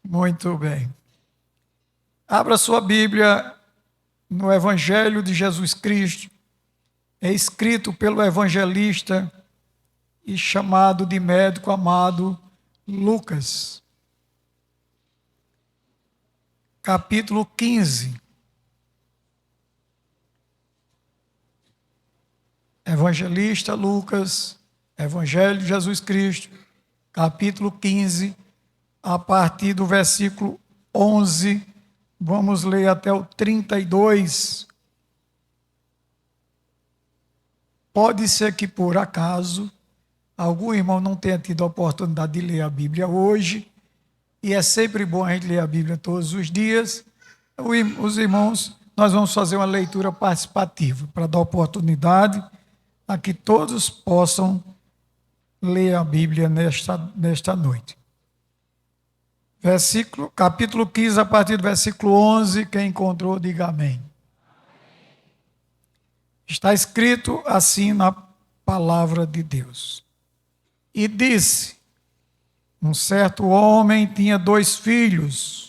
Muito bem. Abra sua Bíblia no Evangelho de Jesus Cristo. É escrito pelo evangelista e chamado de médico amado Lucas. Capítulo 15. Evangelista Lucas, Evangelho de Jesus Cristo, capítulo 15, a partir do versículo 11, vamos ler até o 32. Pode ser que, por acaso, algum irmão não tenha tido a oportunidade de ler a Bíblia hoje, e é sempre bom a gente ler a Bíblia todos os dias. Os irmãos, nós vamos fazer uma leitura participativa, para dar oportunidade a que todos possam ler a Bíblia nesta noite. Capítulo 15, a partir do versículo 11, quem encontrou, diga amém. Está escrito assim na palavra de Deus. E disse: um certo homem tinha 2 filhos.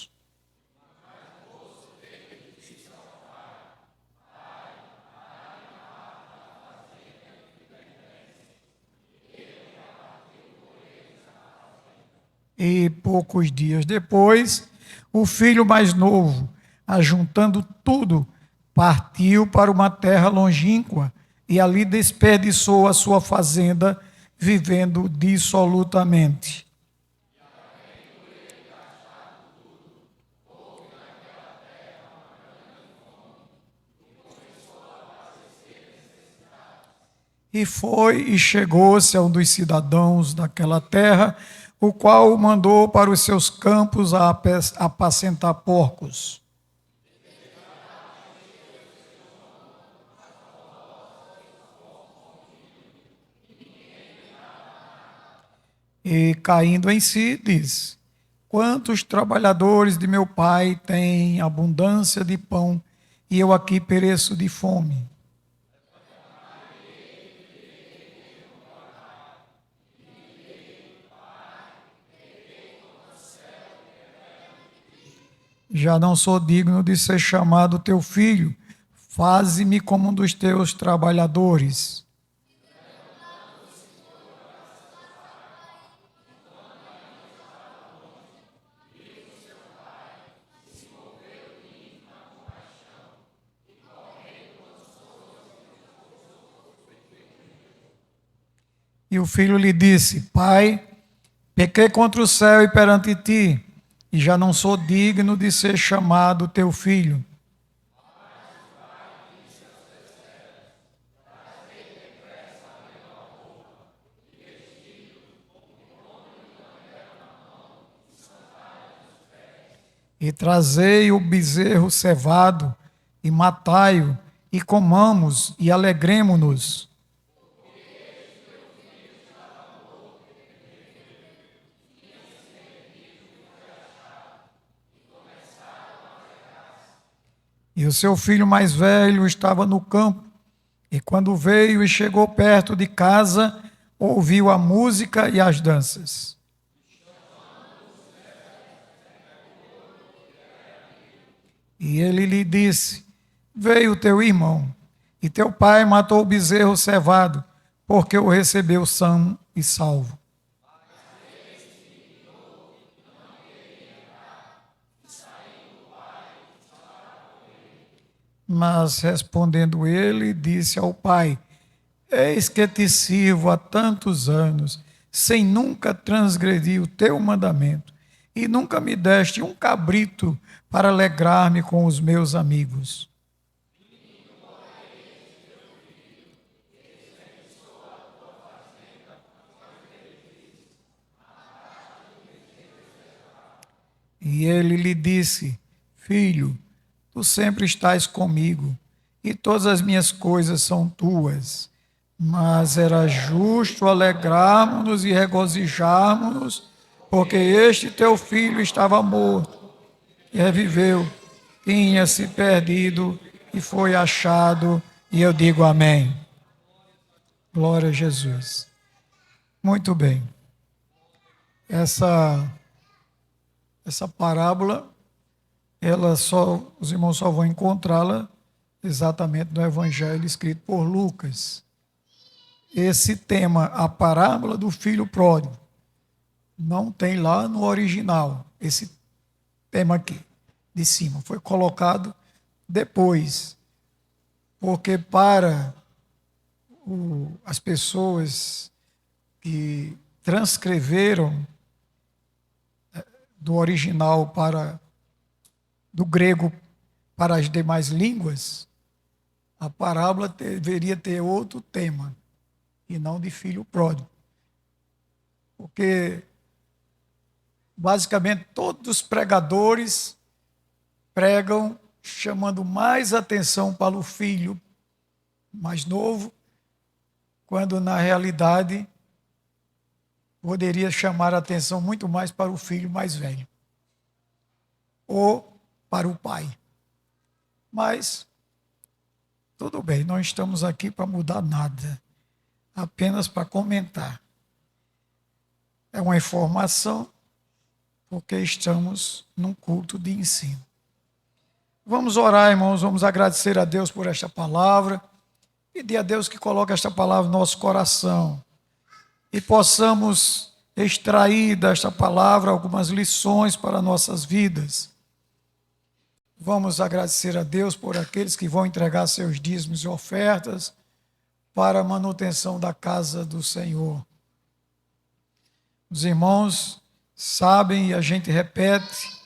E poucos dias depois, o filho mais novo, ajuntando tudo, partiu para uma terra longínqua e ali desperdiçou a sua fazenda, vivendo dissolutamente. E foi e chegou-se a um dos cidadãos daquela terra, o qual o mandou para os seus campos a apacentar porcos. E caindo em si, diz: quantos trabalhadores de meu pai têm abundância de pão, e eu aqui pereço de fome. Já não sou digno de ser chamado teu filho, faze-me como um dos teus trabalhadores. E o filho lhe disse: pai, pequei contra o céu e perante ti, e já não sou digno de ser chamado teu filho. E trazei o bezerro cevado, e matai-o, e comamos, e alegremo-nos. E o seu filho mais velho estava no campo, e quando veio e chegou perto de casa, ouviu a música e as danças. E ele lhe disse: veio teu irmão, e teu pai matou o bezerro cevado, porque o recebeu são e salvo. Mas respondendo ele, disse ao pai: eis que te sirvo há tantos anos, sem nunca transgredir o teu mandamento, e nunca me deste um cabrito para alegrar-me com os meus amigos. E ele lhe disse: filho, tu sempre estás comigo, e todas as minhas coisas são tuas. Mas era justo alegrarmos-nos e regozijarmos-nos, porque este teu filho estava morto e reviveu, tinha se perdido e foi achado, e eu digo amém. Glória a Jesus. Muito bem. Essa parábola, os irmãos só vão encontrá-la exatamente no Evangelho escrito por Lucas. Esse tema, a parábola do filho pródigo, não tem lá no original. Esse tema aqui, de cima, foi colocado depois, porque para as pessoas que transcreveram do original do grego para as demais línguas, a parábola deveria ter outro tema, e não de filho pródigo. Porque, basicamente, todos os pregadores pregam chamando mais atenção para o filho mais novo, quando, na realidade, poderia chamar a atenção muito mais para o filho mais velho, ou para o pai. Mas, tudo bem, não estamos aqui para mudar nada, apenas para comentar. É uma informação, porque estamos num culto de ensino. Vamos orar, irmãos, vamos agradecer a Deus por esta palavra, pedir a Deus que coloque esta palavra no nosso coração e possamos extrair desta palavra algumas lições para nossas vidas. Vamos agradecer a Deus por aqueles que vão entregar seus dízimos e ofertas para a manutenção da casa do Senhor. Os irmãos sabem, e a gente repete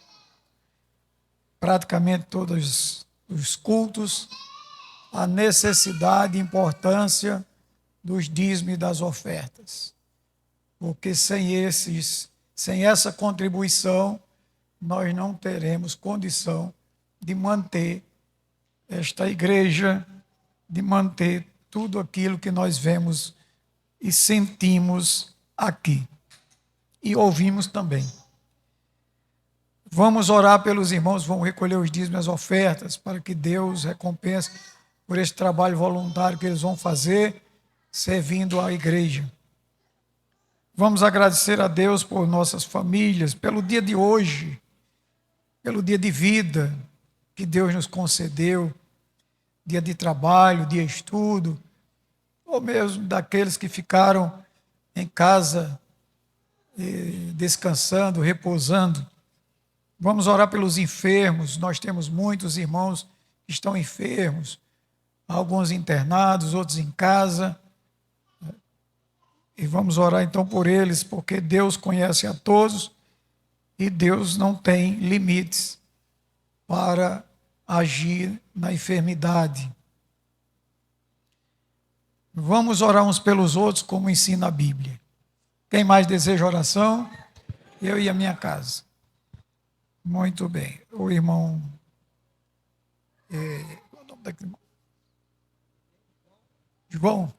praticamente todos os cultos, a necessidade e importância dos dízimos e das ofertas. Porque sem essa contribuição, nós não teremos condição de manter esta igreja, de manter tudo aquilo que nós vemos e sentimos aqui. E ouvimos também. Vamos orar pelos irmãos, vão recolher os dízimos e as ofertas, para que Deus recompense por esse trabalho voluntário que eles vão fazer, servindo à igreja. Vamos agradecer a Deus por nossas famílias, pelo dia de hoje, pelo dia de vida que Deus nos concedeu, dia de trabalho, dia de estudo, ou mesmo daqueles que ficaram em casa descansando, repousando. Vamos orar pelos enfermos. Nós temos muitos irmãos que estão enfermos, alguns internados, outros em casa. E vamos orar então por eles, porque Deus conhece a todos e Deus não tem limites para agir na enfermidade. Vamos orar uns pelos outros, como ensina a Bíblia. Quem mais deseja oração? Eu e a minha casa. Muito bem. O irmão... qual é o nome daquele irmão? João,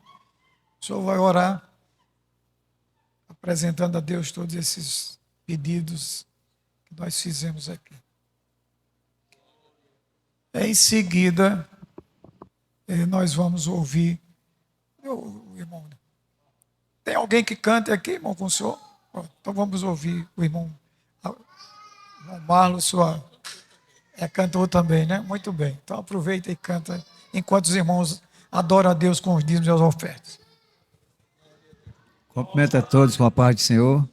o senhor vai orar, apresentando a Deus todos esses pedidos que nós fizemos aqui. Em seguida, nós vamos ouvir o irmão. Tem alguém que cante aqui, irmão, com o senhor? Então vamos ouvir o irmão Marlos, é cantor também, né? Muito bem. Então aproveita e canta, enquanto os irmãos adoram a Deus com os dízimos e as ofertas. Cumprimento a todos com a paz do Senhor.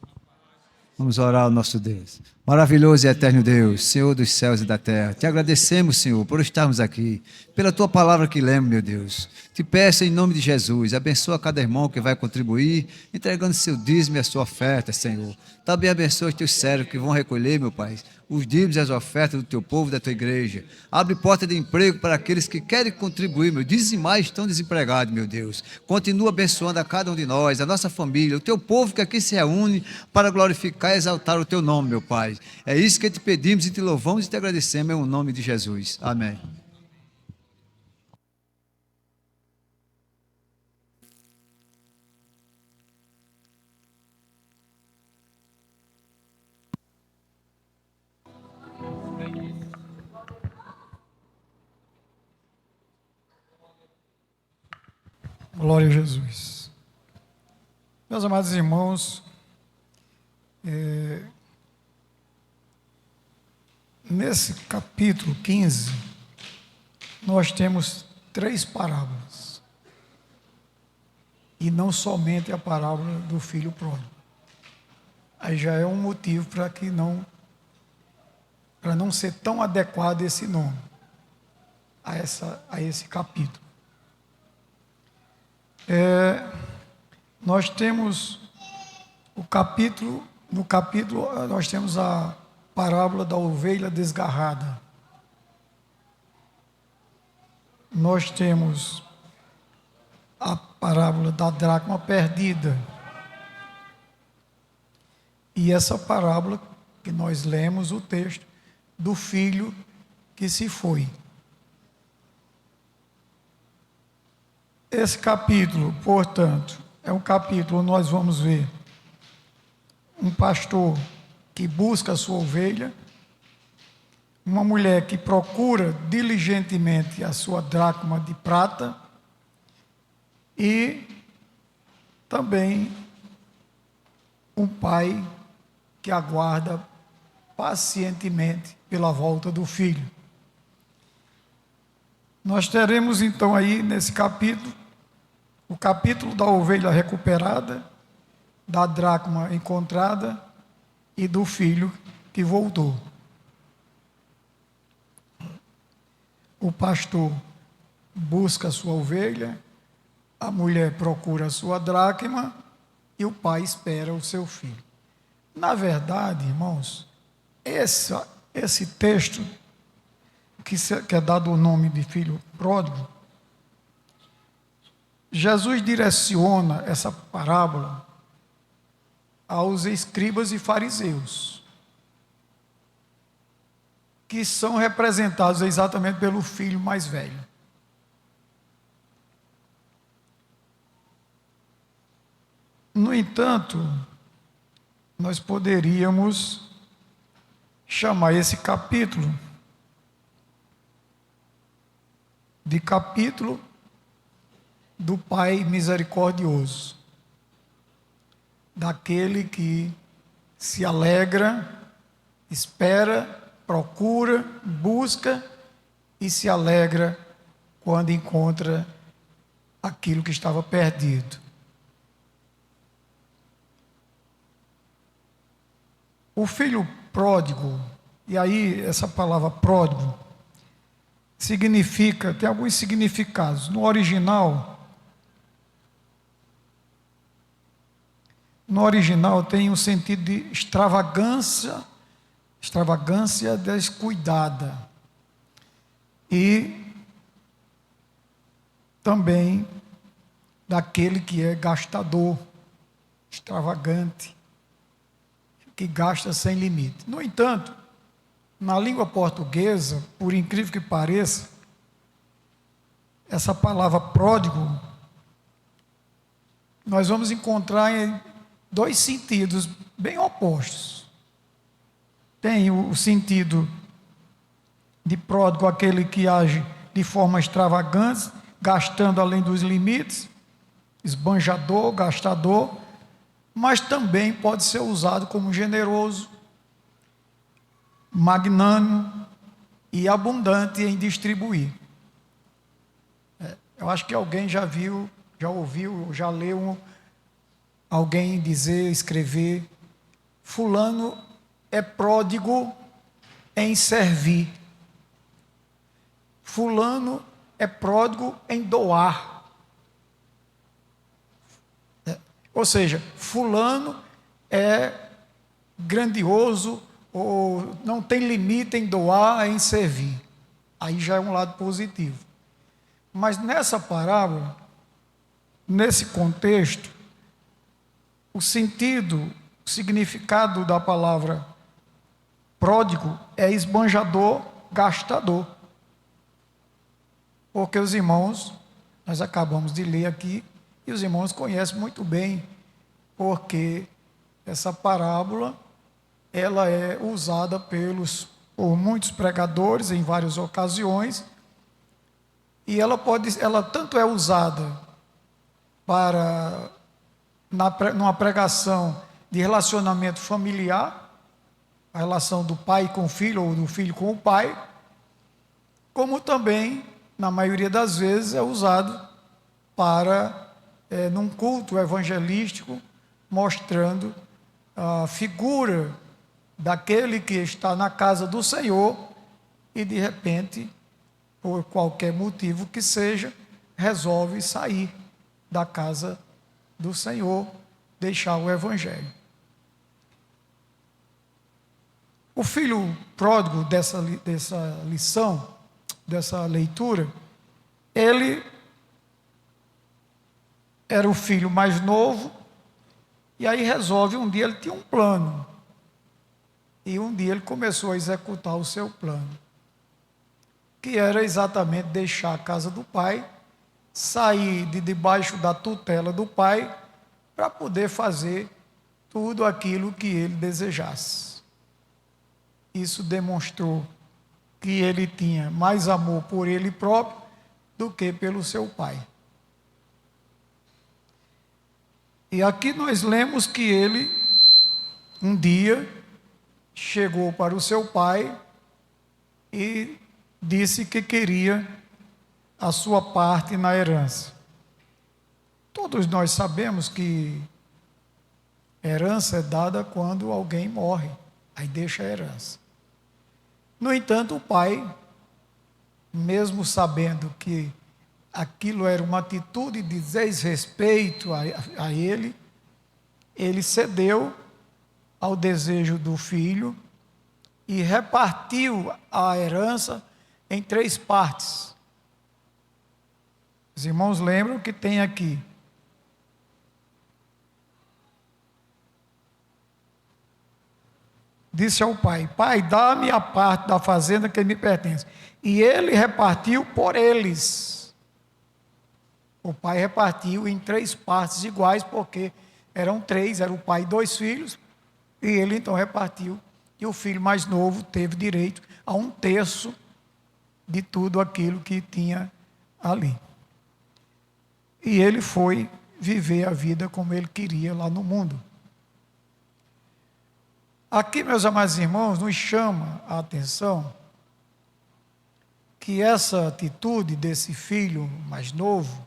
Vamos orar ao nosso Deus. Maravilhoso e eterno Deus, Senhor dos céus e da terra, te agradecemos, Senhor, por estarmos aqui, pela tua palavra que lemos, meu Deus. Te peço em nome de Jesus, abençoa cada irmão que vai contribuir, entregando seu dízimo e a sua oferta, Senhor. Também abençoa os teus servos que vão recolher, meu Pai, os dízimos e as ofertas do teu povo, da tua igreja. Abre porta de emprego para aqueles que querem contribuir, meu. Dizimais estão desempregados, meu Deus. Continua abençoando a cada um de nós, a nossa família, o teu povo que aqui se reúne para glorificar e exaltar o teu nome, meu Pai. É isso que te pedimos e te louvamos e te agradecemos em nome de Jesus. Amém. Glória a Jesus. Meus amados irmãos, Nesse capítulo 15, nós temos 3 parábolas. E não somente a parábola do filho pródigo. Aí já é um motivo para não ser tão adequado esse nome a esse capítulo. Nós temos no capítulo nós temos a parábola da ovelha desgarrada. Nós temos a parábola da dracma perdida. E essa parábola que nós lemos o texto do filho que se foi. Esse capítulo, portanto, é um capítulo onde nós vamos ver um pastor que busca a sua ovelha, uma mulher que procura diligentemente a sua dracma de prata e também um pai que aguarda pacientemente pela volta do filho. Nós teremos então aí nesse capítulo, o capítulo da ovelha recuperada, da dracma encontrada e do filho que voltou. O pastor busca a sua ovelha, a mulher procura a sua dracma e o pai espera o seu filho. Na verdade, irmãos, esse texto, que é dado o nome de filho pródigo, Jesus direciona essa parábola aos escribas e fariseus, que são representados exatamente pelo filho mais velho. No entanto, nós poderíamos chamar esse capítulo de capítulo do Pai misericordioso, daquele que se alegra, espera, procura, busca e se alegra quando encontra aquilo que estava perdido. O filho pródigo, e aí essa palavra pródigo significa, tem alguns significados. No original tem um sentido de extravagância descuidada. E também daquele que é gastador, extravagante, que gasta sem limite. No entanto, na língua portuguesa, por incrível que pareça, essa palavra pródigo, nós vamos encontrar em 2 sentidos bem opostos. Tem o sentido de pródigo, aquele que age de forma extravagante, gastando além dos limites, esbanjador, gastador, mas também pode ser usado como generoso, magnânimo e abundante em distribuir. Eu acho que alguém já viu, já ouviu, já leu alguém dizer, escrever: fulano é pródigo em servir, fulano é pródigo em doar. Ou seja, fulano é grandioso ou não tem limite em doar, em servir. Aí já é um lado positivo. Mas nessa parábola, nesse contexto, o significado da palavra pródigo é esbanjador, gastador. Porque os irmãos, nós acabamos de ler aqui, e os irmãos conhecem muito bem, porque essa parábola, ela é usada por muitos pregadores em várias ocasiões, e ela tanto é usada numa pregação de relacionamento familiar, a relação do pai com o filho ou do filho com o pai, como também, na maioria das vezes, é usado para, num culto evangelístico, mostrando a figura daquele que está na casa do Senhor e, de repente, por qualquer motivo que seja, resolve sair da casa do Senhor, deixar o Evangelho. O filho pródigo dessa lição, dessa leitura, ele era o filho mais novo, e aí resolve, um dia ele tinha um plano, e um dia ele começou a executar o seu plano, que era exatamente deixar a casa do pai, sair de debaixo da tutela do pai, para poder fazer tudo aquilo que ele desejasse. Isso demonstrou que ele tinha mais amor por ele próprio do que pelo seu pai. E aqui nós lemos que ele, um dia, chegou para o seu pai e disse que queria a sua parte na herança. Todos nós sabemos que herança é dada quando alguém morre, aí deixa a herança. No entanto, o pai, mesmo sabendo que aquilo era uma atitude de desrespeito a ele, ele cedeu ao desejo do filho e repartiu a herança em 3 partes. Os irmãos lembram que tem aqui: disse ao pai: pai, dá-me a parte da fazenda que me pertence. E ele repartiu por eles. O pai repartiu em 3 partes iguais, porque eram 3, era o pai e 2 filhos, e ele então repartiu, e o filho mais novo teve direito a 1/3 de tudo aquilo que tinha ali. E ele foi viver a vida como ele queria lá no mundo. Aqui, meus amados irmãos, nos chama a atenção que essa atitude desse filho mais novo,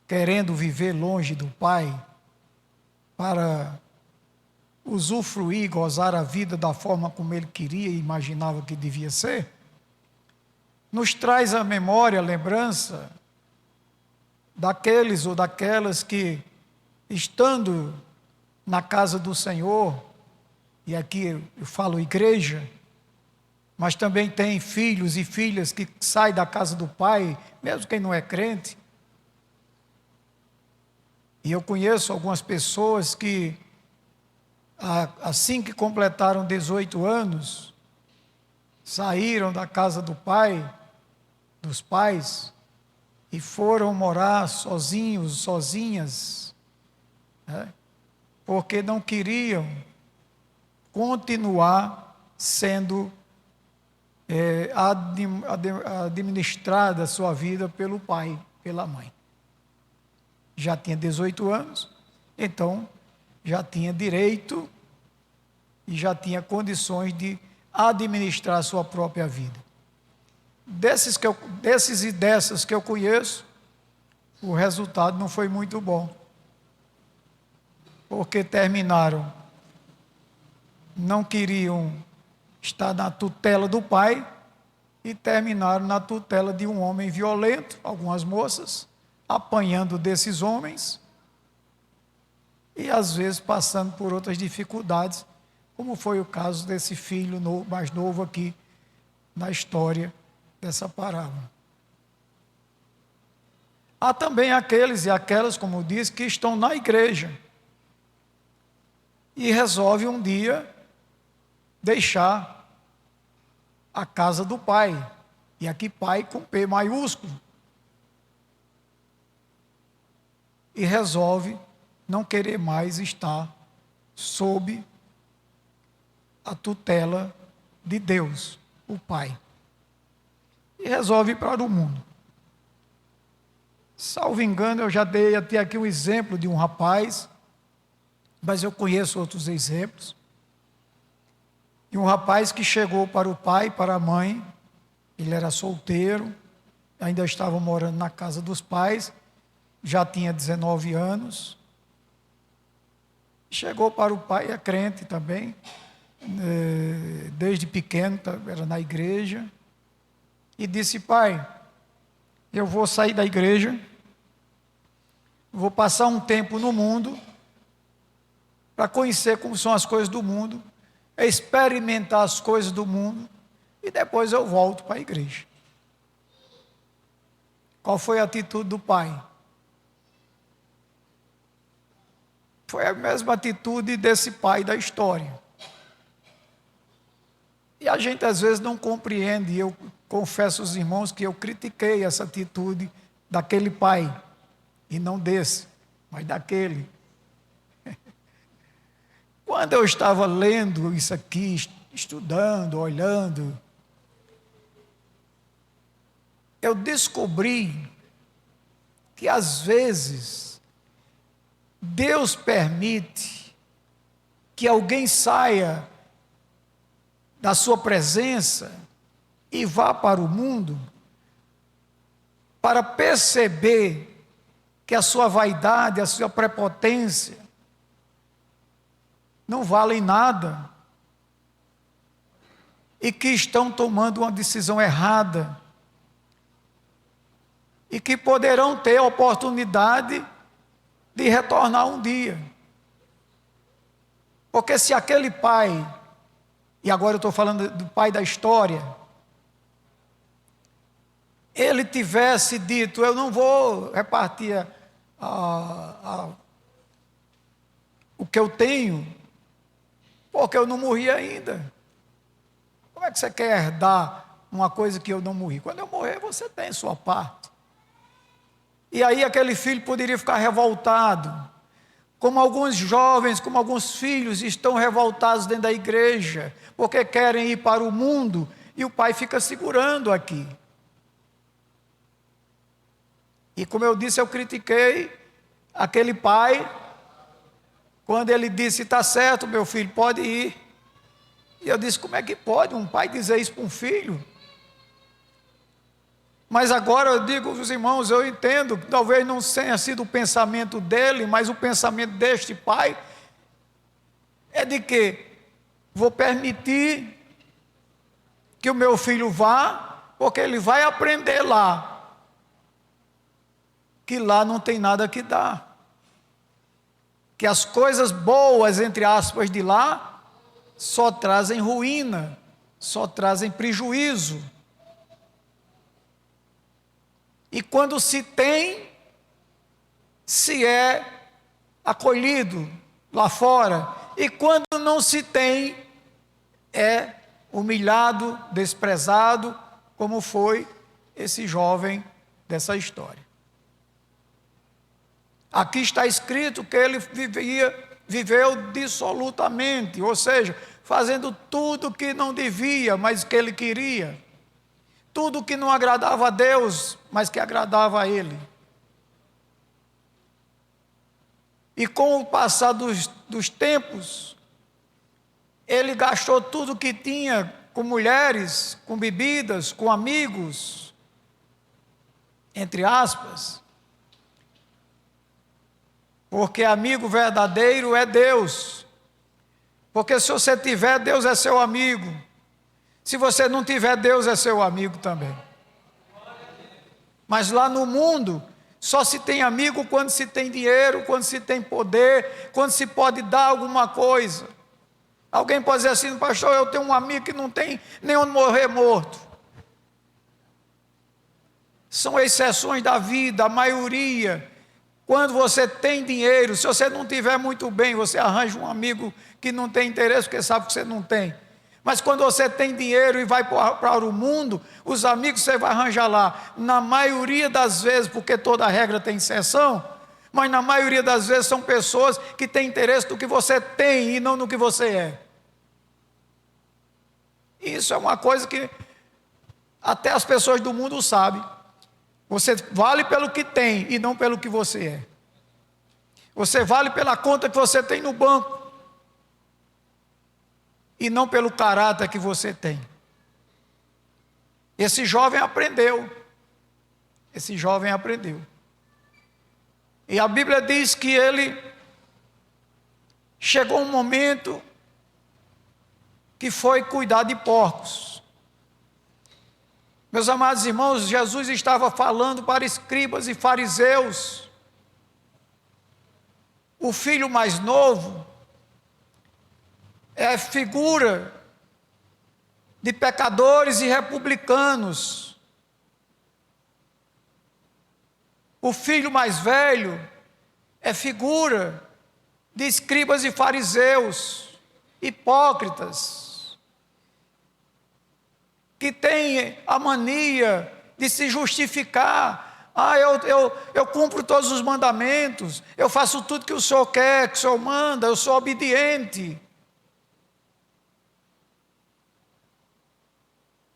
querendo viver longe do pai, para usufruir, gozar a vida da forma como ele queria e imaginava que devia ser, nos traz à memória, a lembrança daqueles ou daquelas que, estando na casa do Senhor, e aqui eu falo igreja, mas também tem filhos e filhas que saem da casa do pai, mesmo quem não é crente. E eu conheço algumas pessoas que, assim que completaram 18 anos, saíram da casa do pai, dos pais, e foram morar sozinhos, sozinhas, né? Porque não queriam continuar sendo administrada a sua vida pelo pai, pela mãe. Já tinha 18 anos, então já tinha direito e já tinha condições de administrar a sua própria vida. Desses e dessas que eu conheço, o resultado não foi muito bom, porque terminaram, não queriam estar na tutela do pai e terminaram na tutela de um homem violento, algumas moças, apanhando desses homens e às vezes passando por outras dificuldades, como foi o caso desse filho mais novo aqui na história dessa parábola. Há também aqueles e aquelas, como diz, que estão na igreja e resolvem um dia deixar a casa do pai, e aqui pai com P maiúsculo, e resolve não querer mais estar sob a tutela de Deus, o Pai, e resolve ir para o mundo. Salvo engano, eu já dei até aqui um exemplo de um rapaz, mas eu conheço outros exemplos, E um rapaz que chegou para o pai e para a mãe, ele era solteiro, ainda estava morando na casa dos pais, já tinha 19 anos. Chegou para o pai, é crente também, desde pequeno, era na igreja, e disse: pai, eu vou sair da igreja, vou passar um tempo no mundo, para conhecer como são as coisas do mundo, experimentar as coisas do mundo, e depois eu volto para a igreja. Qual foi a atitude do pai? Foi a mesma atitude desse pai da história. E a gente às vezes não compreende, e eu confesso aos irmãos que eu critiquei essa atitude daquele pai, e não desse, mas daquele. Quando eu estava lendo isso aqui, estudando, olhando, eu descobri que às vezes Deus permite que alguém saia da sua presença e vá para o mundo para perceber que a sua vaidade, a sua prepotência não valem nada e que estão tomando uma decisão errada e que poderão ter a oportunidade de retornar um dia. Porque se aquele pai, e agora eu estou falando do pai da história, ele tivesse dito: eu não vou repartir o que eu tenho, porque eu não morri ainda. Como é que você quer herdar uma coisa que eu não morri? Quando eu morrer, você tem sua parte. E aí aquele filho poderia ficar revoltado, como alguns jovens, como alguns filhos estão revoltados dentro da igreja, porque querem ir para o mundo, e o pai fica segurando aqui. E como eu disse, eu critiquei aquele pai, quando ele disse: está certo, meu filho, pode ir. E eu disse: como é que pode um pai dizer isso para um filho? Mas agora eu digo aos irmãos, eu entendo, talvez não tenha sido o pensamento dele, mas o pensamento deste pai é de que vou permitir que o meu filho vá, porque ele vai aprender lá, que lá não tem nada que dar, que as coisas boas, entre aspas, de lá, só trazem ruína, só trazem prejuízo. E quando se tem, se é acolhido lá fora. E quando não se tem, é humilhado, desprezado, como foi esse jovem dessa história. Aqui está escrito que ele viveu dissolutamente, ou seja, fazendo tudo que não devia, mas que ele queria. Tudo que não agradava a Deus, mas que agradava a ele. E com o passar dos tempos, ele gastou tudo que tinha com mulheres, com bebidas, com amigos, entre aspas. Porque amigo verdadeiro é Deus. Porque se você tiver, Deus é seu amigo. Se você não tiver, Deus é seu amigo também. Mas lá no mundo, só se tem amigo quando se tem dinheiro, quando se tem poder, quando se pode dar alguma coisa. Alguém pode dizer assim: pastor, eu tenho um amigo que não tem nem onde morrer morto. São exceções da vida, a maioria. Quando você tem dinheiro, se você não tiver muito bem, você arranja um amigo que não tem interesse, porque sabe que você não tem. Mas quando você tem dinheiro e vai para o mundo, os amigos você vai arranjar lá. Na maioria das vezes, porque toda regra tem exceção, mas na maioria das vezes são pessoas que têm interesse no que você tem e não no que você é. Isso é uma coisa que até as pessoas do mundo sabem. Você vale pelo que tem e não pelo que você é. Você vale pela conta que você tem no banco e não pelo caráter que você tem. Esse jovem aprendeu. Esse jovem aprendeu. E a Bíblia diz que ele chegou um momento que foi cuidar de porcos. Meus amados irmãos, Jesus estava falando para escribas e fariseus. O filho mais novo é figura de pecadores e republicanos. O filho mais velho é figura de escribas e fariseus, hipócritas, que têm a mania de se justificar. Eu cumpro todos os mandamentos, eu faço tudo que o Senhor quer, que o Senhor manda, eu sou obediente.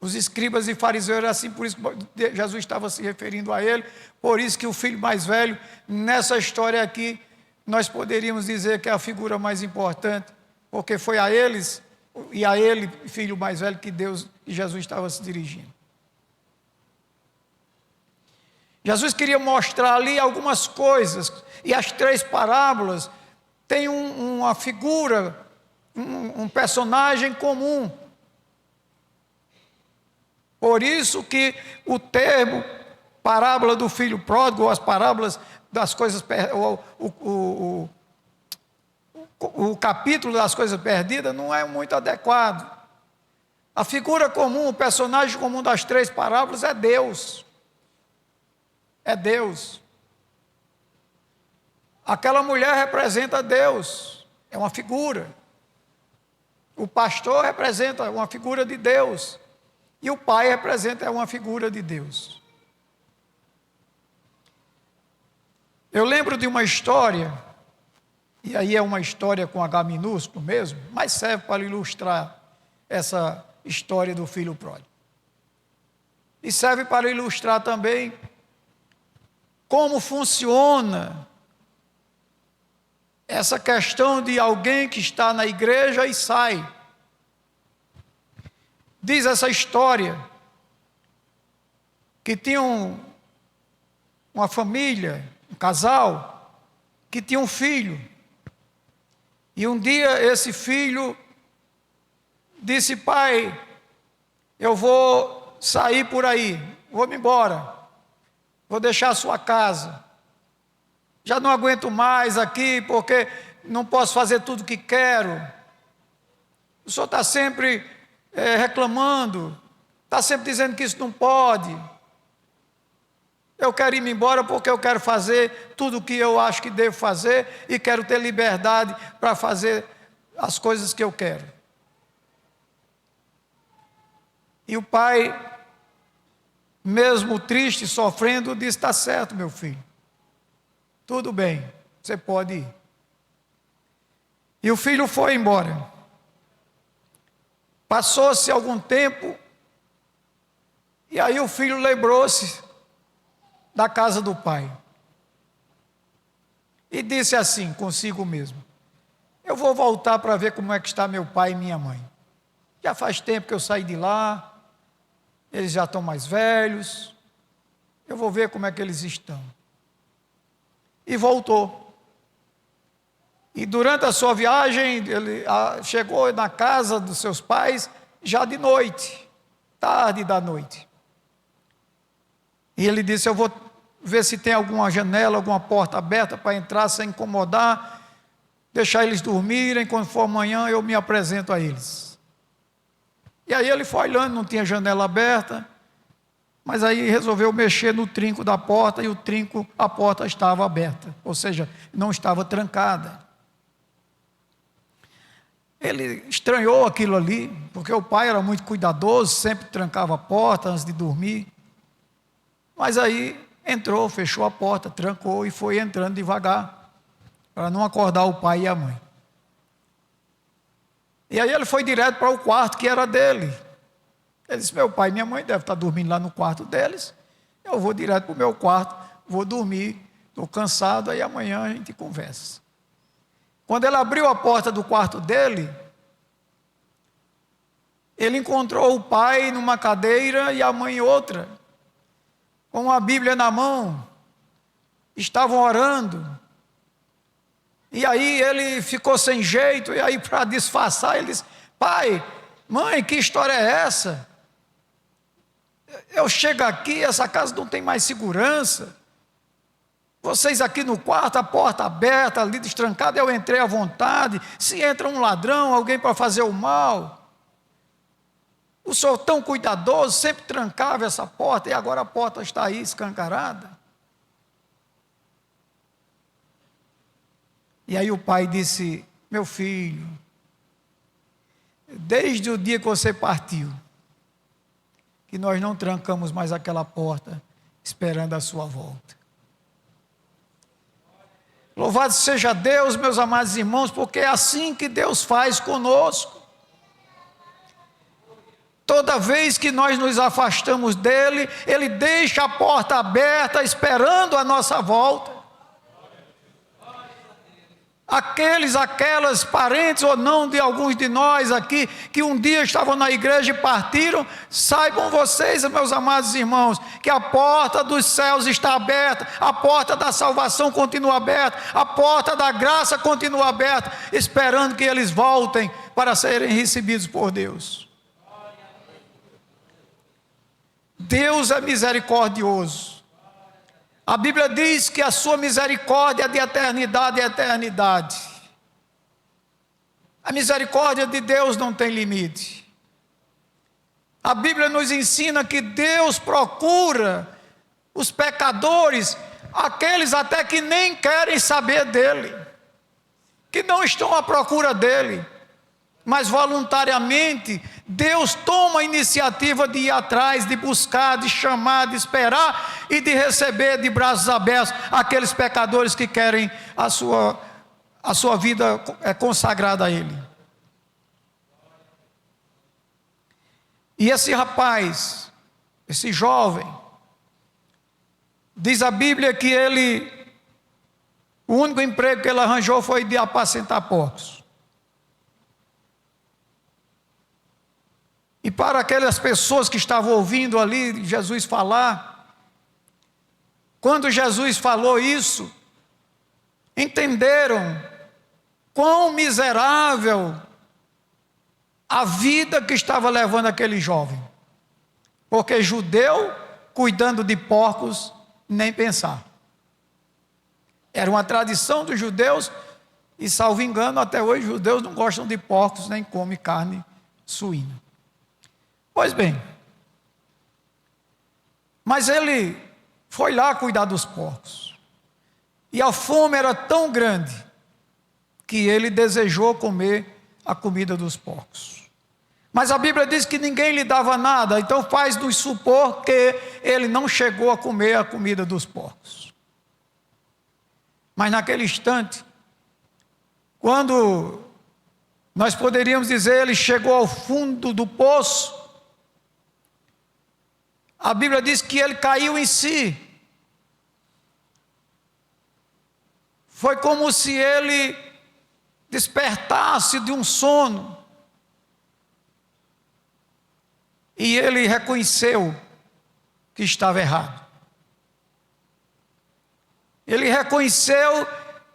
Os escribas e fariseus eram assim, por isso que Jesus estava se referindo a ele, por isso que o filho mais velho, nessa história aqui, nós poderíamos dizer que é a figura mais importante, porque foi a eles, e a ele, filho mais velho, que Jesus estava se dirigindo. Jesus queria mostrar ali algumas coisas, e as 3 parábolas têm uma figura, um personagem comum. Por isso que o termo parábola do filho pródigo, ou as parábolas das coisas, o capítulo das coisas perdidas não é muito adequado. A figura comum, o personagem comum das 3 parábolas é Deus. É Deus. Aquela mulher representa Deus, é uma figura. O pastor representa uma figura de Deus. E o pai representa uma figura de Deus. Eu lembro de uma história, e aí é uma história com H minúsculo mesmo, mas serve para ilustrar essa história do filho pródigo. E serve para ilustrar também como funciona essa questão de alguém que está na igreja e sai. Diz essa história que tinha uma família, um casal, que tinha um filho. E um dia esse filho disse: pai, eu vou sair por aí, vou-me embora, vou deixar a sua casa. Já não aguento mais aqui, porque não posso fazer tudo o que quero. O senhor está sempre reclamando, está sempre dizendo que isso não pode. Eu quero ir embora porque eu quero fazer tudo o que eu acho que devo fazer e quero ter liberdade para fazer as coisas que eu quero. E o pai, mesmo triste, sofrendo, disse: está certo, meu filho, tudo bem, você pode ir. E o filho foi embora. Passou-se algum tempo, e aí o filho lembrou-se da casa do pai. E disse assim consigo mesmo: eu vou voltar para ver como é que está meu pai e minha mãe. Já faz tempo que eu saí de lá, eles já estão mais velhos, eu vou ver como é que eles estão. E voltou. E durante a sua viagem, ele chegou na casa dos seus pais já de noite, tarde da noite. E ele disse: eu vou ver se tem alguma janela, alguma porta aberta para entrar sem incomodar, deixar eles dormirem, quando for amanhã eu me apresento a eles. E aí ele foi olhando, não tinha janela aberta, mas aí resolveu mexer no trinco da porta, e a porta estava aberta, ou seja, não estava trancada. Ele estranhou aquilo ali, porque o pai era muito cuidadoso, sempre trancava a porta antes de dormir. Mas aí entrou, fechou a porta, trancou e foi entrando devagar, para não acordar o pai e a mãe. E aí ele foi direto para o quarto que era dele. Ele disse: meu pai e minha mãe devem estar dormindo lá no quarto deles, eu vou direto para o meu quarto, vou dormir, estou cansado, aí amanhã a gente conversa. Quando ele abriu a porta do quarto dele, ele encontrou o pai numa cadeira e a mãe em outra, com a Bíblia na mão, estavam orando. E aí ele ficou sem jeito, e aí para disfarçar ele disse: pai, mãe, que história é essa? Eu chego aqui, essa casa não tem mais segurança, vocês aqui no quarto, a porta aberta, ali destrancada, eu entrei à vontade, se entra um ladrão, alguém para fazer o mal, o senhor tão cuidadoso, sempre trancava essa porta, e agora a porta está aí escancarada. E aí o pai disse: meu filho, desde o dia que você partiu, que nós não trancamos mais aquela porta, esperando a sua volta. Louvado seja Deus, meus amados irmãos, porque é assim que Deus faz conosco. Toda vez que nós nos afastamos dele, ele deixa a porta aberta, esperando a nossa volta. Aquelas parentes ou não de alguns de nós aqui, que um dia estavam na igreja e partiram, saibam vocês, meus amados irmãos, que a porta dos céus está aberta, a porta da salvação continua aberta, a porta da graça continua aberta, esperando que eles voltem para serem recebidos por Deus. Deus é misericordioso. A Bíblia diz que a sua misericórdia é de eternidade a eternidade. A misericórdia de Deus não tem limite. A Bíblia nos ensina que Deus procura os pecadores, aqueles até que nem querem saber dele, que não estão à procura dele, mas voluntariamente Deus toma a iniciativa de ir atrás, de buscar, de chamar, de esperar e de receber de braços abertos aqueles pecadores que querem a sua vida consagrada a Ele. E esse rapaz, esse jovem, diz a Bíblia que o único emprego que ele arranjou foi de apacentar porcos. E para aquelas pessoas que estavam ouvindo ali Jesus falar, quando Jesus falou isso, entenderam quão miserável a vida que estava levando aquele jovem. Porque judeu cuidando de porcos, nem pensar. Era uma tradição dos judeus, e salvo engano, até hoje os judeus não gostam de porcos, nem comem carne suína. Pois bem, mas ele foi lá cuidar dos porcos, e a fome era tão grande, que ele desejou comer a comida dos porcos. Mas a Bíblia diz que ninguém lhe dava nada, então faz-nos supor que ele não chegou a comer a comida dos porcos. Mas naquele instante, quando nós poderíamos dizer ele chegou ao fundo do poço, a Bíblia diz que ele caiu em si. Foi como se ele despertasse de um sono. E ele reconheceu que estava errado. Ele reconheceu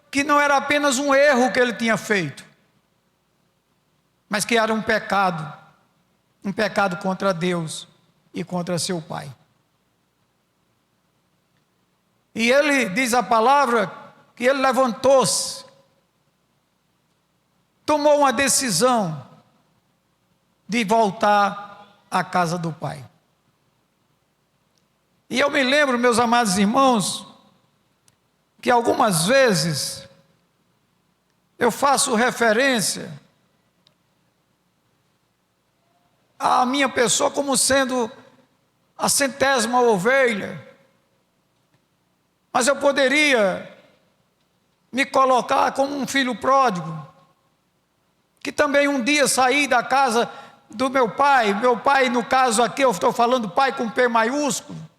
que não era apenas um erro que ele tinha feito, mas que era um pecado contra Deus e contra seu pai. E ele diz a palavra que ele levantou-se, tomou uma decisão de voltar à casa do pai. E eu me lembro, meus amados irmãos, que algumas vezes eu faço referência à minha pessoa como sendo a 100ª ovelha, mas eu poderia me colocar como um filho pródigo, que também um dia saí da casa do meu pai, no caso aqui eu estou falando pai com P maiúsculo,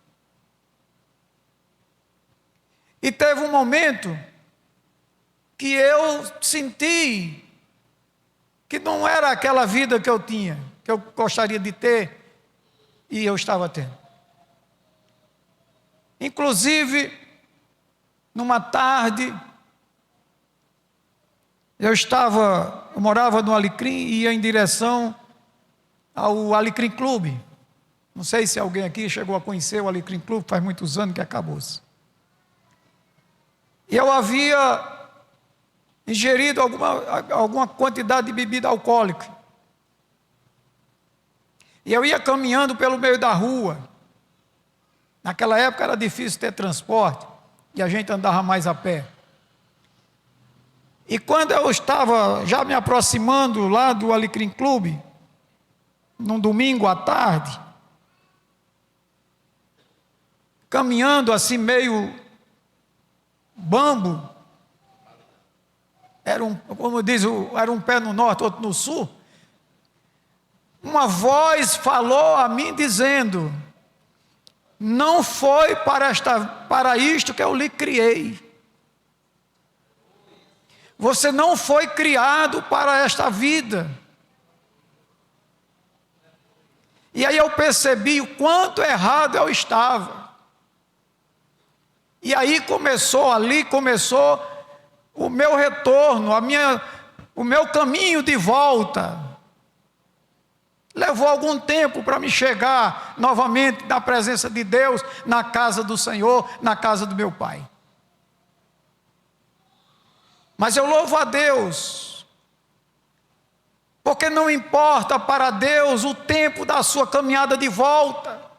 e teve um momento que eu senti que não era aquela vida que eu tinha. que eu gostaria de ter, e eu estava tendo. Inclusive, numa tarde, eu morava no Alecrim e ia em direção ao Alecrim Clube. Não sei se alguém aqui chegou a conhecer o Alecrim Clube, faz muitos anos que acabou-se. E eu havia ingerido alguma quantidade de bebida alcoólica. E eu ia caminhando pelo meio da rua. Naquela época era difícil ter transporte, e a gente andava mais a pé. E quando eu estava já me aproximando lá do Alecrim Clube, num domingo à tarde, caminhando assim meio bambo, como diz, era um pé no norte, outro no sul, uma voz falou a mim dizendo: não foi para isto que eu lhe criei. Você não foi criado para esta vida. E aí eu percebi o quanto errado eu estava. E aí começou o meu retorno, o meu caminho de volta. Levou algum tempo para me chegar novamente na presença de Deus, na casa do Senhor, na casa do meu Pai. Mas eu louvo a Deus, porque não importa para Deus o tempo da sua caminhada de volta.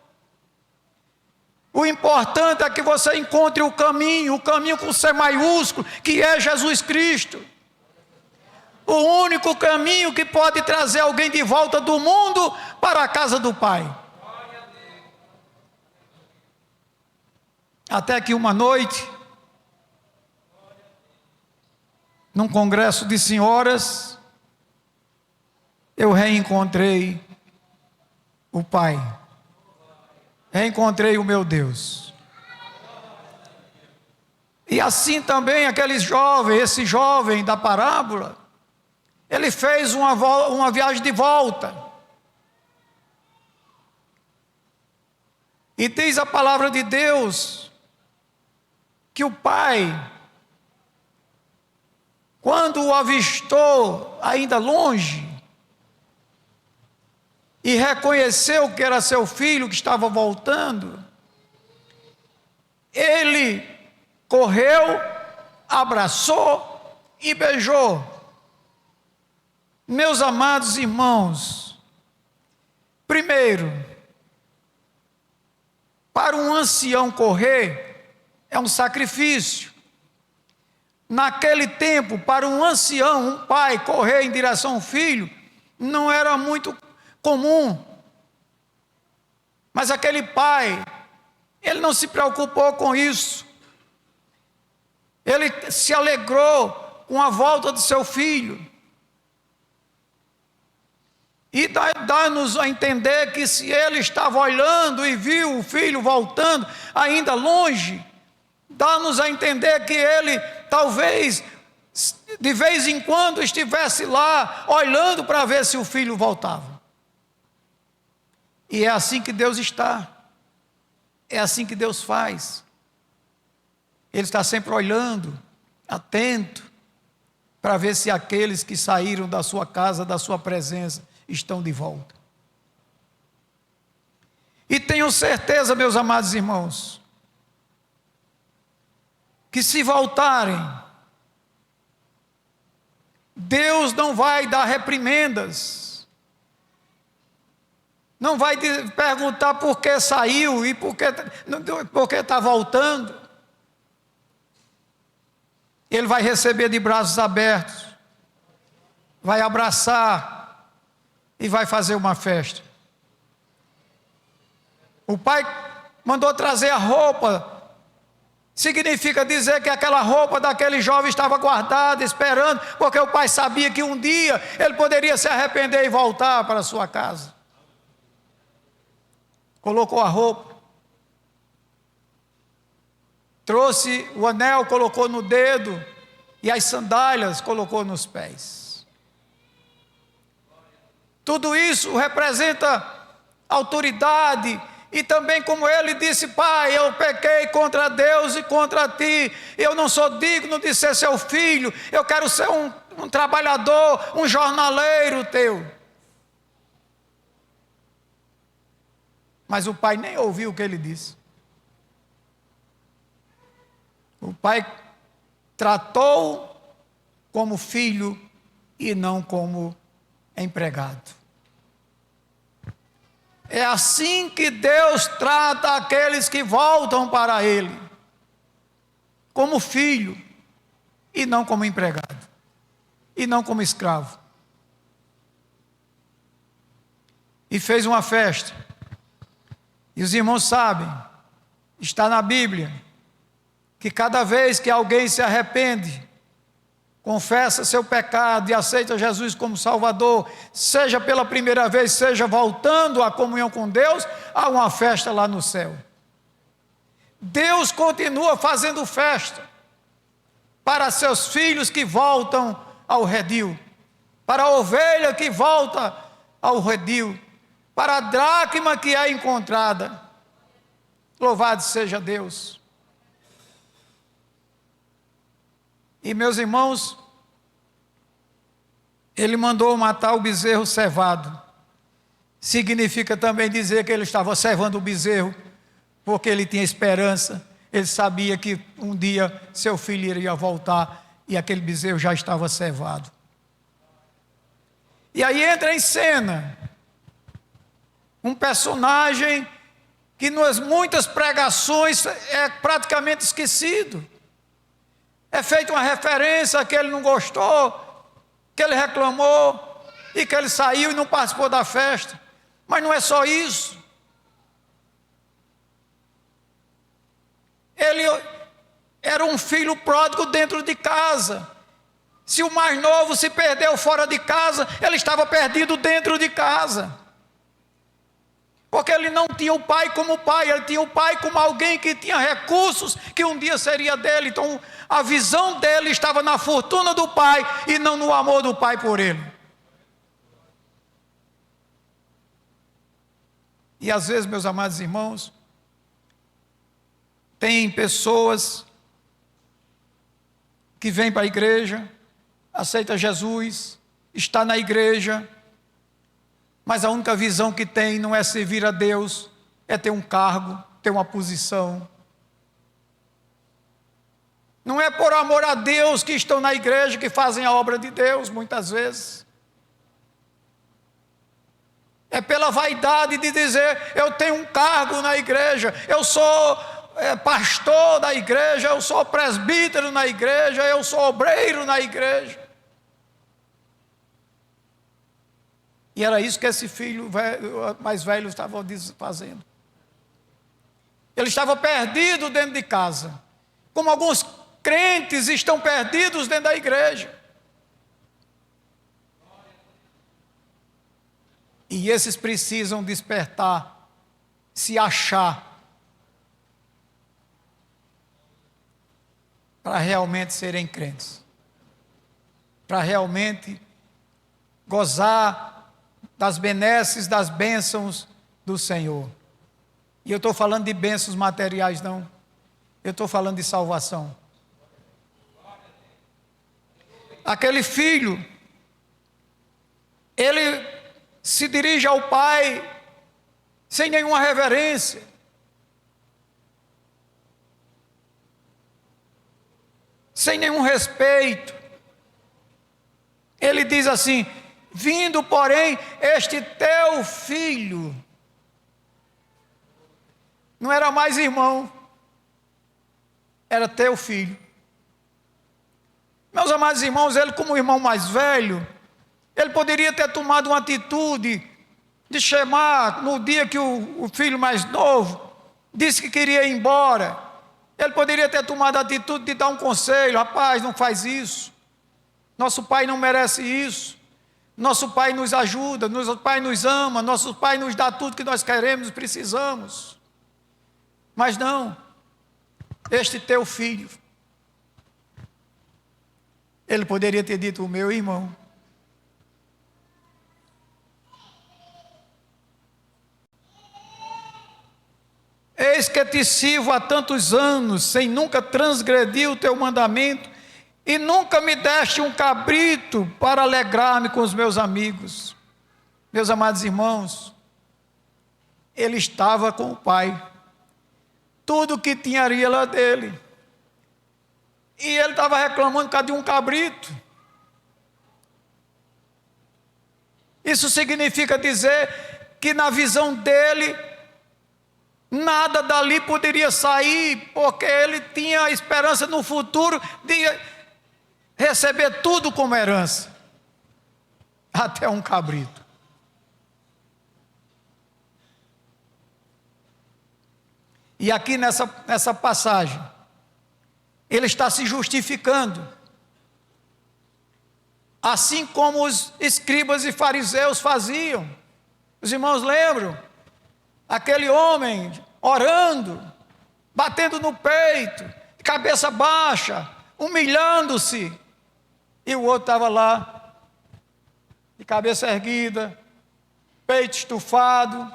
O importante é que você encontre o caminho com C maiúsculo, que é Jesus Cristo. O único caminho que pode trazer alguém de volta do mundo para a casa do Pai. Até que uma noite, num congresso de senhoras, eu reencontrei o Pai. Reencontrei o meu Deus. E assim também esse jovem da parábola, ele fez uma viagem de volta. E diz a palavra de Deus que o pai, quando o avistou ainda longe, e reconheceu que era seu filho que estava voltando, ele correu, abraçou e beijou. Meus amados irmãos, primeiro, para um ancião correr é um sacrifício. Naquele tempo, para um ancião, um pai correr em direção ao filho, não era muito comum. Mas aquele pai, ele não se preocupou com isso. Ele se alegrou com a volta do seu filho. E dá-nos a entender que se ele estava olhando e viu o filho voltando, ainda longe, dá-nos a entender que ele talvez de vez em quando estivesse lá olhando para ver se o filho voltava. E é assim que Deus está. É assim que Deus faz. Ele está sempre olhando, atento, para ver se aqueles que saíram da sua casa, da sua presença, estão de volta. E tenho certeza, meus amados irmãos, que se voltarem, Deus não vai dar reprimendas, não vai perguntar por que saiu e por que está voltando. Ele vai receber de braços abertos, vai abraçar e vai fazer uma festa. O pai mandou trazer a roupa, significa dizer que aquela roupa daquele jovem estava guardada, esperando, porque o pai sabia que um dia ele poderia se arrepender e voltar para a sua casa. Colocou a roupa, trouxe o anel, colocou no dedo, e as sandálias colocou nos pés. Tudo isso representa autoridade. E também como ele disse: Pai, eu pequei contra Deus e contra ti, eu não sou digno de ser seu filho, eu quero ser um trabalhador, um jornaleiro teu. Mas o pai nem ouviu o que ele disse. O pai tratou como filho e não como empregado. É assim que Deus trata aqueles que voltam para Ele, como filho, e não como empregado, e não como escravo. E fez uma festa. E os irmãos sabem, está na Bíblia, que cada vez que alguém se arrepende, confessa seu pecado e aceita Jesus como Salvador, seja pela primeira vez, seja voltando à comunhão com Deus, há uma festa lá no céu. Deus continua fazendo festa para seus filhos que voltam ao redil, para a ovelha que volta ao redil, para a dracma que é encontrada. Louvado seja Deus. E meus irmãos, ele mandou matar o bezerro cevado. Significa também dizer que ele estava cevando o bezerro, porque ele tinha esperança. Ele sabia que um dia seu filho iria voltar e aquele bezerro já estava cevado. E aí entra em cena um personagem que nas muitas pregações é praticamente esquecido. É feita uma referência a que ele não gostou, que ele reclamou, e que ele saiu e não participou da festa. Mas não é só isso. Ele era um filho pródigo dentro de casa. Se o mais novo se perdeu fora de casa, ele estava perdido dentro de casa. Porque ele não tinha o pai como pai, ele tinha o pai como alguém que tinha recursos, que um dia seria dele. Então a visão dele estava na fortuna do pai e não no amor do pai por ele. E às vezes, meus amados irmãos, tem pessoas que vêm para a igreja, aceita Jesus, está na igreja, mas a única visão que tem não é servir a Deus, é ter um cargo, ter uma posição. Não é por amor a Deus que estão na igreja, que fazem a obra de Deus, muitas vezes. É pela vaidade de dizer: eu tenho um cargo na igreja, eu sou pastor da igreja, eu sou presbítero na igreja, eu sou obreiro na igreja. E era isso que esse filho mais velho estava fazendo. Ele estava perdido dentro de casa, como alguns crentes estão perdidos dentro da igreja. E esses precisam despertar, se achar, para realmente serem crentes, para realmente gozar das benesses, das bênçãos do Senhor. E eu estou falando de bênçãos materiais, não. Eu estou falando de salvação. Aquele filho, ele se dirige ao pai sem nenhuma reverência. Sem nenhum respeito. Ele diz assim: vindo, porém, este teu filho. Não era mais irmão, era teu filho. Meus amados irmãos, ele como irmão mais velho, ele poderia ter tomado uma atitude de chamar no dia que o filho mais novo disse que queria ir embora. Ele poderia ter tomado a atitude de dar um conselho: rapaz, não faz isso. Nosso pai não merece isso. Nosso pai nos ajuda, nosso pai nos ama, nosso pai nos dá tudo que nós queremos e precisamos. Mas não, este teu filho, ele poderia ter dito: o meu irmão. que te sirvo há tantos anos, sem nunca transgredir o teu mandamento, e nunca me deste um cabrito para alegrar-me com os meus amigos. Meus amados irmãos, ele estava com o pai, tudo que tinha era lá dele, e ele estava reclamando por causa de um cabrito. Isso significa dizer que na visão dele, nada dali poderia sair, porque ele tinha a esperança no futuro de receber tudo como herança, até um cabrito. E aqui nessa passagem, ele está se justificando, assim como os escribas e fariseus faziam. Os irmãos lembram? Aquele homem orando, batendo no peito, de cabeça baixa, humilhando-se, e o outro estava lá, de cabeça erguida, peito estufado.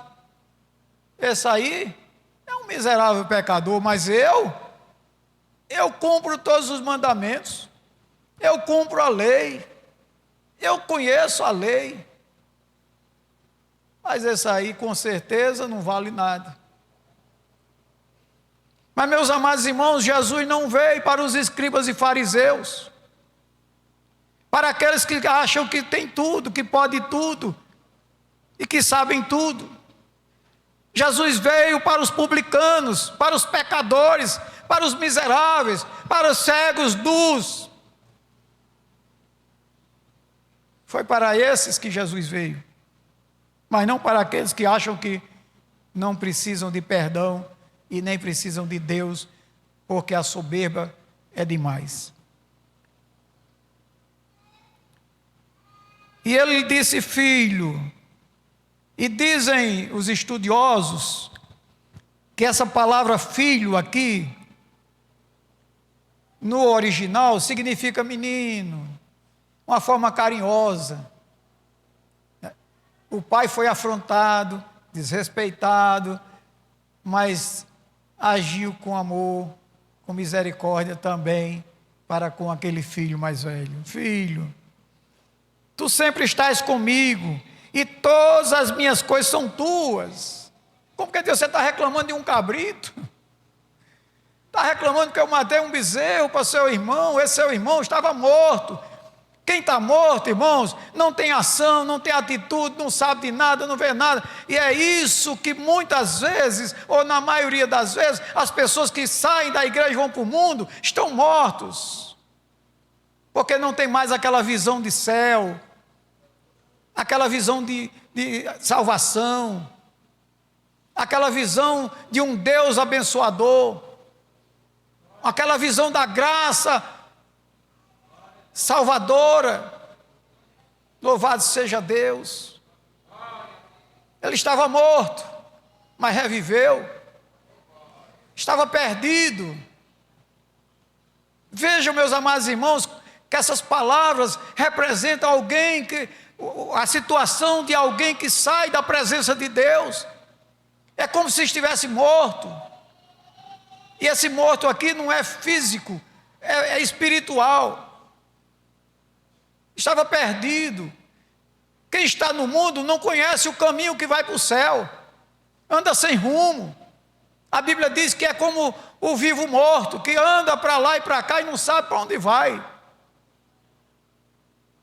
Esse aí é um miserável pecador, mas eu cumpro todos os mandamentos, eu cumpro a lei, eu conheço a lei. Mas esse aí com certeza não vale nada. Mas, meus amados irmãos, Jesus não veio para os escribas e fariseus, para aqueles que acham que tem tudo, que pode tudo e que sabem tudo. Jesus veio para os publicanos, para os pecadores, para os miseráveis, para os cegos, nus. Foi para esses que Jesus veio, mas não para aqueles que acham que não precisam de perdão e nem precisam de Deus, porque a soberba é demais. E ele disse filho, e dizem os estudiosos que essa palavra filho aqui, no original, significa menino, uma forma carinhosa. O pai foi afrontado, desrespeitado, mas agiu com amor, com misericórdia também para com aquele filho mais velho. Filho, tu sempre estás comigo e todas as minhas coisas são tuas. Como que Deus, você está reclamando de um cabrito? Está reclamando que eu matei um bezerro para seu irmão, esse seu irmão estava morto. Quem está morto, irmãos, não tem ação, não tem atitude, não sabe de nada, não vê nada. E é isso que muitas vezes, ou na maioria das vezes, as pessoas que saem da igreja e vão para o mundo, estão mortos. Porque não tem mais aquela visão de céu, aquela visão de salvação, aquela visão de um Deus abençoador, aquela visão da graça salvadora. Louvado seja Deus. Ele estava morto, mas reviveu. Estava perdido. Vejam, meus amados irmãos, que essas palavras representam alguém que, a situação de alguém que sai da presença de Deus. É como se estivesse morto. E esse morto aqui não é físico, é espiritual. Estava perdido. Quem está no mundo não conhece o caminho que vai para o céu, anda sem rumo. A Bíblia diz que é como o vivo morto, que anda para lá e para cá e não sabe para onde vai.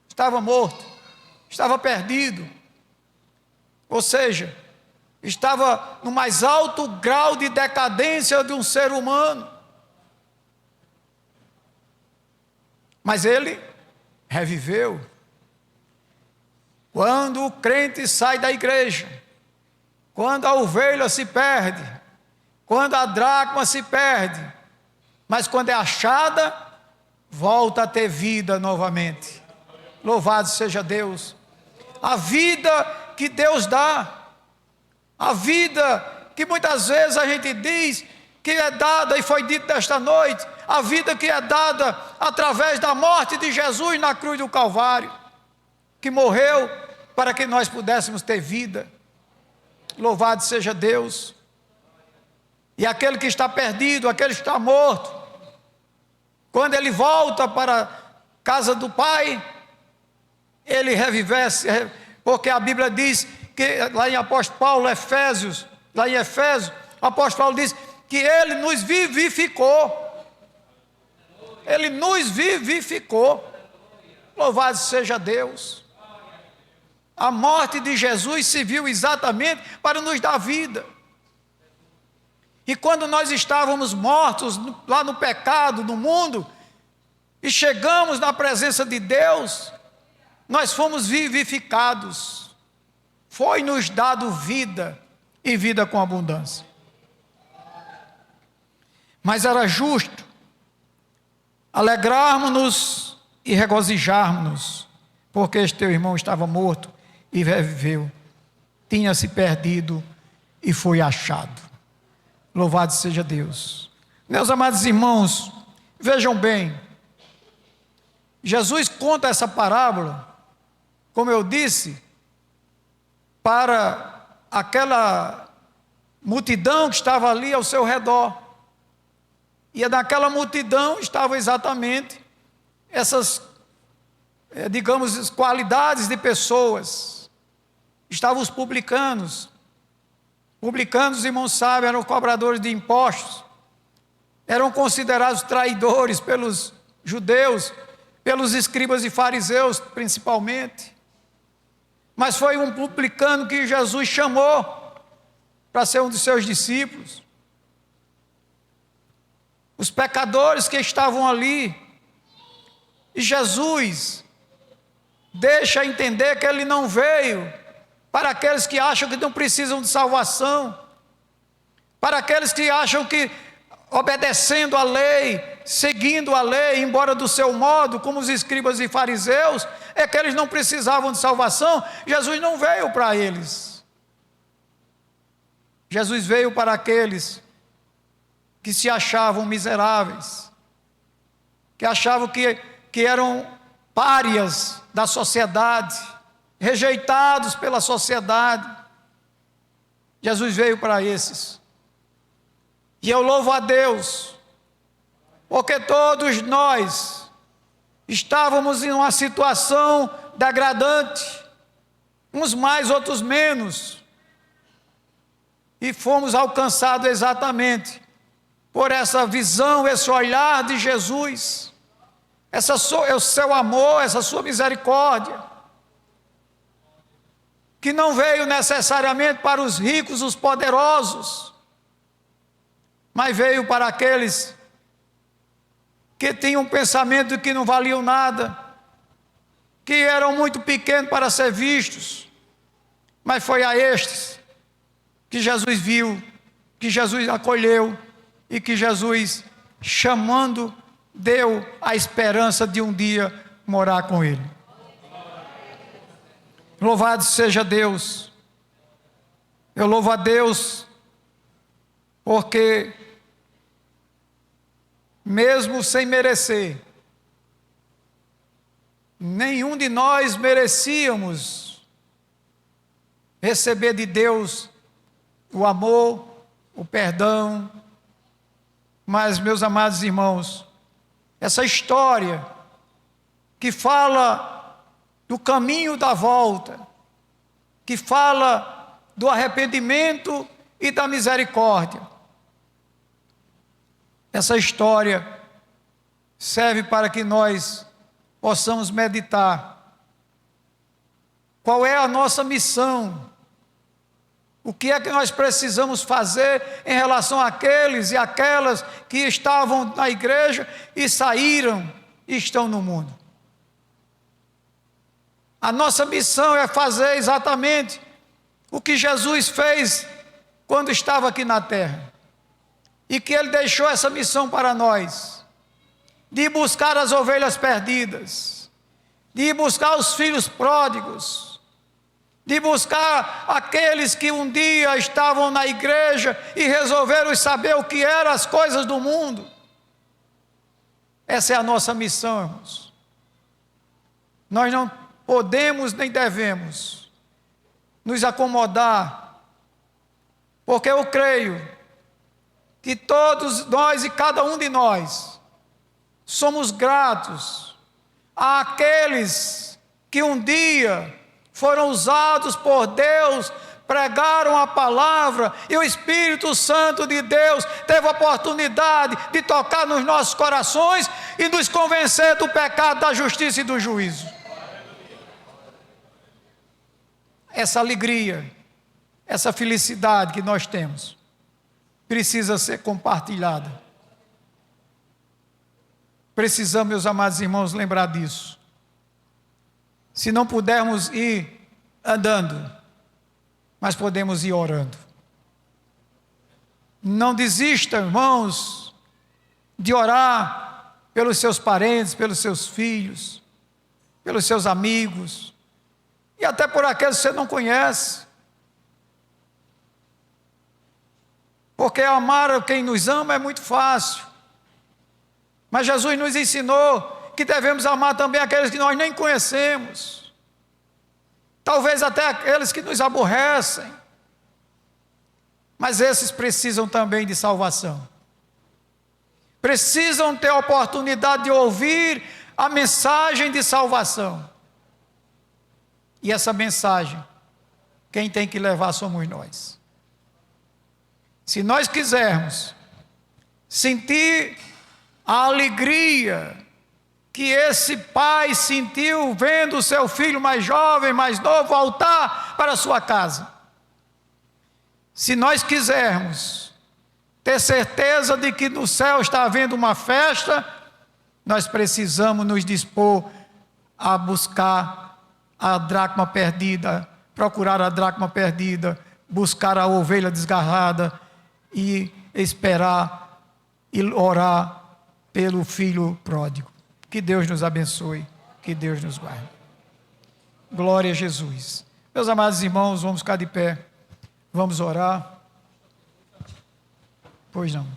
Estava morto, estava perdido, ou seja, estava no mais alto grau de decadência de um ser humano. Mas ele reviveu. Quando o crente sai da igreja, quando a ovelha se perde, quando a dracma se perde, mas quando é achada, volta a ter vida novamente. Louvado seja Deus. A vida que Deus dá, a vida que muitas vezes a gente diz que é dada, e foi dito nesta noite, a vida que é dada através da morte de Jesus na cruz do Calvário, que morreu para que nós pudéssemos ter vida. Louvado seja Deus. E aquele que está perdido, aquele que está morto, quando ele volta para a casa do Pai, ele revivesse, porque a Bíblia diz que lá em apóstolo Paulo, Efésios, lá em Efésios, o apóstolo Paulo diz que ele nos vivificou. Ele nos vivificou. Louvado seja Deus. A morte de Jesus se viu exatamente para nos dar vida. E quando nós estávamos mortos lá no pecado, no mundo, e chegamos na presença de Deus, nós fomos vivificados. Foi-nos dado vida e vida com abundância. Mas era justo alegrarmos-nos e regozijarmos-nos, porque este teu irmão estava morto e reviveu, tinha se perdido e foi achado. Louvado seja Deus. Meus amados irmãos, vejam bem, Jesus conta essa parábola, como eu disse, para aquela multidão que estava ali ao seu redor. E naquela multidão estavam exatamente essas, digamos, qualidades de pessoas. Estavam os publicanos. Publicanos, irmãos sabem, eram cobradores de impostos. Eram considerados traidores pelos judeus, pelos escribas e fariseus principalmente. Mas foi um publicano que Jesus chamou para ser um de seus discípulos. Os pecadores que estavam ali, e Jesus deixa entender que ele não veio para aqueles que acham que não precisam de salvação, para aqueles que acham que obedecendo a lei, seguindo a lei, embora do seu modo, como os escribas e fariseus, é que eles não precisavam de salvação. Jesus não veio para eles. Jesus veio para aqueles que se achavam miseráveis, que achavam que eram párias da sociedade, rejeitados pela sociedade. Jesus veio para esses. E eu louvo a Deus, porque todos nós estávamos em uma situação degradante, uns mais, outros menos, e fomos alcançados exatamente por essa visão, esse olhar de Jesus, o seu amor, essa sua misericórdia, que não veio necessariamente para os ricos, os poderosos, mas veio para aqueles que tinham um pensamento de que não valiam nada, que eram muito pequenos para ser vistos, mas foi a estes que Jesus viu, que Jesus acolheu e que Jesus, chamando, deu a esperança de um dia morar com Ele. Louvado seja Deus. Eu louvo a Deus porque, mesmo sem merecer, nenhum de nós merecíamos receber de Deus o amor, o perdão. Mas, meus amados irmãos, essa história que fala do caminho da volta, que fala do arrependimento e da misericórdia, essa história serve para que nós possamos meditar qual é a nossa missão, o que é que nós precisamos fazer em relação àqueles e aquelas que estavam na igreja e saíram e estão no mundo. A nossa missão é fazer exatamente o que Jesus fez quando estava aqui na terra, e que Ele deixou essa missão para nós, de buscar as ovelhas perdidas, de buscar os filhos pródigos, de buscar aqueles que um dia estavam na igreja e resolveram saber o que eram as coisas do mundo. Essa é a nossa missão, irmãos. Nós não podemos nem devemos nos acomodar, porque eu creio que todos nós e cada um de nós somos gratos àqueles que um dia foram usados por Deus, pregaram a palavra, e o Espírito Santo de Deus teve a oportunidade de tocar nos nossos corações e nos convencer do pecado, da justiça e do juízo. Essa alegria, essa felicidade que nós temos, precisa ser compartilhada. Precisamos, meus amados irmãos, lembrar disso. Se não pudermos ir andando, mas podemos ir orando. Não desista, irmãos, de orar pelos seus parentes, pelos seus filhos, pelos seus amigos, e até por aqueles que você não conhece. Porque amar quem nos ama é muito fácil. Mas Jesus nos ensinou que devemos amar também aqueles que nós nem conhecemos. Talvez até aqueles que nos aborrecem. Mas esses precisam também de salvação. Precisam ter a oportunidade de ouvir a mensagem de salvação. E essa mensagem, quem tem que levar somos nós. Se nós quisermos sentir a alegria que esse pai sentiu vendo o seu filho mais jovem, mais novo, voltar para a sua casa, se nós quisermos ter certeza de que no céu está havendo uma festa, nós precisamos nos dispor a buscar a dracma perdida, procurar a dracma perdida, buscar a ovelha desgarrada e esperar e orar pelo filho pródigo. Que Deus nos abençoe, que Deus nos guarde. Glória a Jesus. Meus amados irmãos, vamos ficar de pé, vamos orar. Pois não.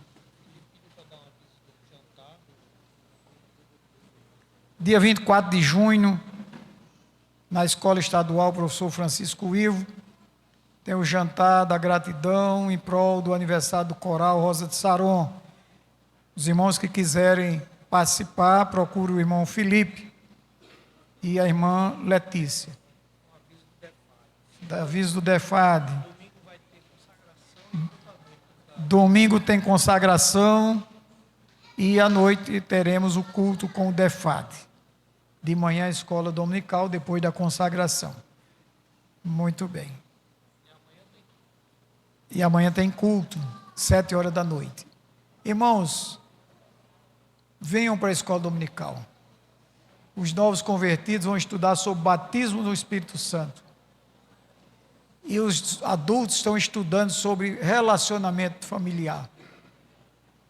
Dia 24 de junho, na Escola Estadual Professor Francisco Ivo, tem o jantar da gratidão em prol do aniversário do Coral Rosa de Saron. Os irmãos que quiserem participar, procure o irmão Felipe e a irmã Letícia. Aviso do DEFAD. Domingo tem consagração e à noite teremos o culto com o DEFAD. De manhã a escola dominical, depois da consagração. Muito bem. E amanhã tem culto, 7h da noite. Irmãos, venham para a escola dominical. Os novos convertidos vão estudar sobre o batismo no Espírito Santo. E os adultos estão estudando sobre relacionamento familiar.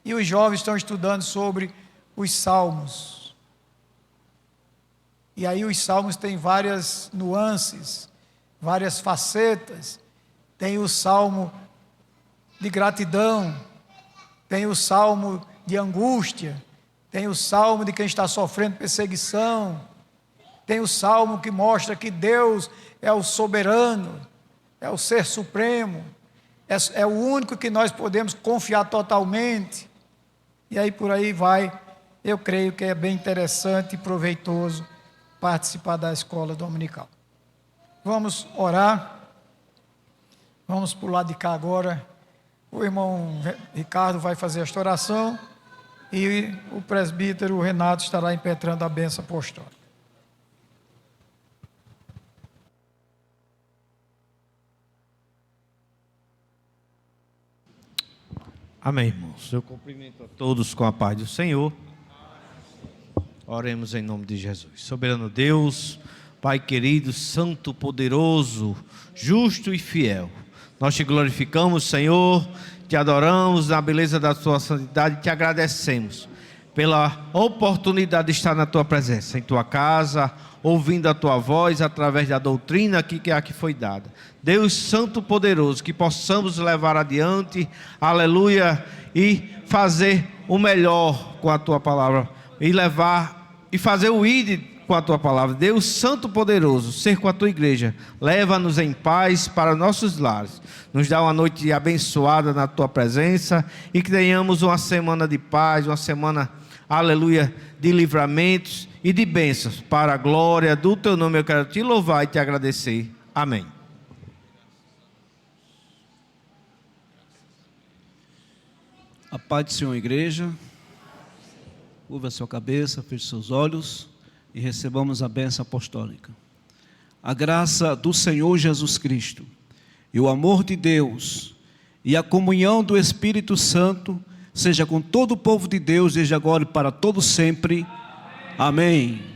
E os jovens estão estudando sobre os salmos. E aí os salmos têm várias nuances, várias facetas. Tem o salmo de gratidão, tem o salmo de angústia, tem o salmo de quem está sofrendo perseguição, tem o salmo que mostra que Deus é o soberano, é o ser supremo, é o único que nós podemos confiar totalmente. E aí por aí vai. Eu creio que é bem interessante e proveitoso participar da escola dominical. Vamos orar. Vamos para o lado de cá agora. O irmão Ricardo vai fazer esta oração e o presbítero Renato estará impetrando a bênção apostólica. Amém, irmãos. Eu cumprimento a todos com a paz do Senhor. Oremos em nome de Jesus. Soberano Deus, Pai querido, santo, poderoso, justo e fiel, nós te glorificamos, Senhor, te adoramos na beleza da tua santidade e te agradecemos pela oportunidade de estar na tua presença, em tua casa, ouvindo a tua voz através da doutrina que aqui foi dada. Deus santo, poderoso, que possamos levar adiante, aleluia, e fazer o melhor com a tua palavra, e levar e fazer o ID com a tua palavra. Deus Santo Poderoso, ser com a tua igreja. Leva-nos em paz para nossos lares. Nos dá uma noite abençoada na tua presença e que tenhamos uma semana de paz, uma semana, aleluia, de livramentos e de bênçãos. Para a glória do teu nome eu quero te louvar e te agradecer. Amém. A paz do Senhor, igreja. Curva a sua cabeça, feche seus olhos e recebamos a bênção apostólica. A graça do Senhor Jesus Cristo e o amor de Deus e a comunhão do Espírito Santo seja com todo o povo de Deus desde agora e para todo sempre. Amém.